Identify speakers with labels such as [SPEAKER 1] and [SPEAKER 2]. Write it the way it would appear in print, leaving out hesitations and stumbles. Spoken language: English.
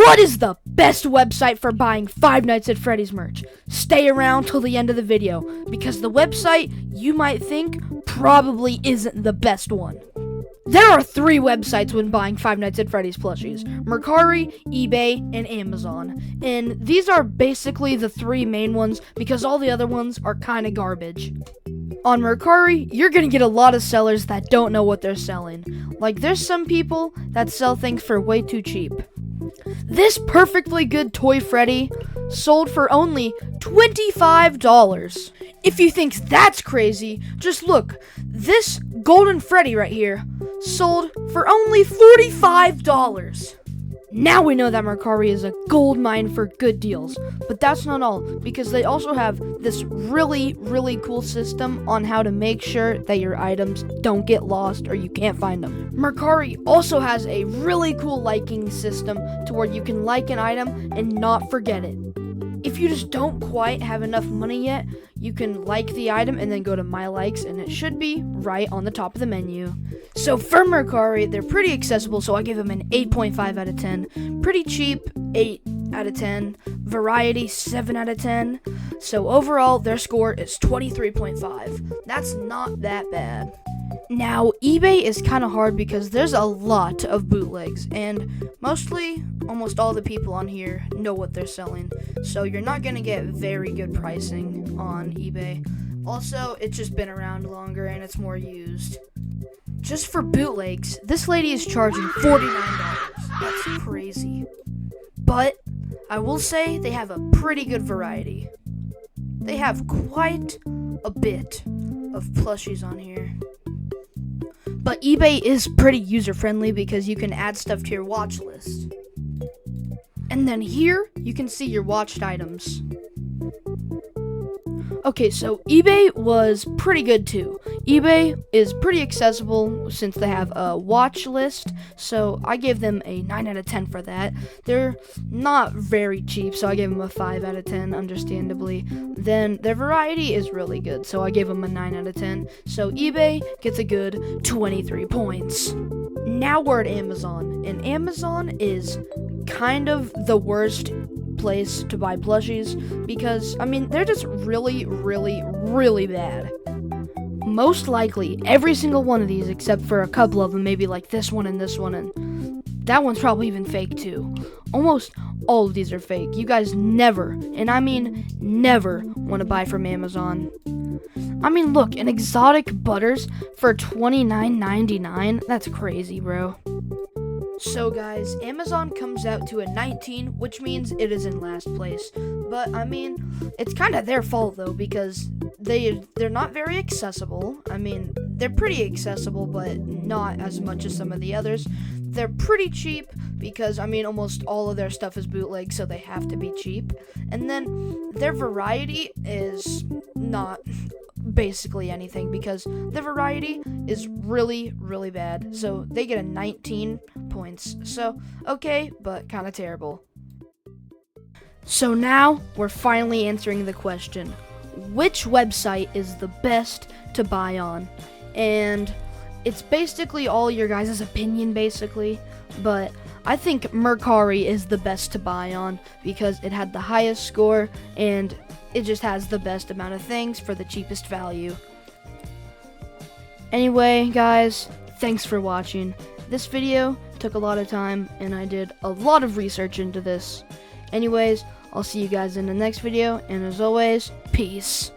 [SPEAKER 1] What is the best website for buying Five Nights at Freddy's merch? Stay around till the end of the video, because the website you might think probably isn't the best one. There are 3 websites when buying Five Nights at Freddy's plushies: Mercari, eBay, and Amazon. And these are basically the 3 main ones because all the other ones are kind of garbage. On Mercari, you're going to get a lot of sellers that don't know what they're selling. Like, there's some people that sell things for way too cheap. This perfectly good toy Freddy sold for only $25. If you think that's crazy, just look. This golden Freddy right here sold for only $45. Now we know that Mercari is a gold mine for good deals, but that's not all, because they also have this really cool system on how to make sure that your items don't get lost or you can't find them. Mercari also has a really cool liking system to where you can like an item and not forget it. If you just don't quite have enough money yet, you can like the item and then go to My Likes, and it should be right on the top of the menu. So for Mercari, they're pretty accessible, so I give them an 8.5 out of 10. Pretty cheap, 8 out of 10. Variety, 7 out of 10. So overall, their score is 23.5. That's not that bad. Now, eBay is kind of hard because there's a lot of bootlegs, and almost all the people on here know what they're selling, so you're not going to get very good pricing on eBay. Also, it's just been around longer and it's more used. Just for bootlegs, this lady is charging $49. That's crazy. But I will say they have a pretty good variety. They have quite a bit of plushies on here. But eBay is pretty user-friendly because you can add stuff to your watch list. And then here, you can see your watched items. Okay, so eBay was pretty good too. eBay is pretty accessible since they have a watch list, so I gave them a 9 out of 10 for that. They're not very cheap, so I gave them a 5 out of 10, understandably. Then their variety is really good, so I gave them a 9 out of 10. So eBay gets a good 23 points. Now we're at Amazon, and Amazon is kind of the worst place to buy plushies because, they're just really bad. Most likely, every single one of these, except for a couple of them, maybe like this one, and that one's probably even fake too. Almost all of these are fake. You guys never, and I mean never, want to buy from Amazon. Look, an exotic butters for $29.99? That's crazy, bro. So guys, Amazon comes out to a 19, which means it is in last place. But it's kind of their fault though, because they're not very accessible. They're pretty accessible, but not as much as some of the others. They're pretty cheap because almost all of their stuff is bootleg, so they have to be cheap. And then their variety is not basically anything because the variety is really bad, so they get a 19 points. So okay, but kind of terrible. So now we're finally answering the question, which website is the best to buy on? And it's basically all your guys' opinion basically, but I think Mercari is the best to buy on because it had the highest score and it just has the best amount of things for the cheapest value. Anyway, guys, thanks for watching. This video took a lot of time, and I did a lot of research into this. Anyways, I'll see you guys in the next video, and as always, peace.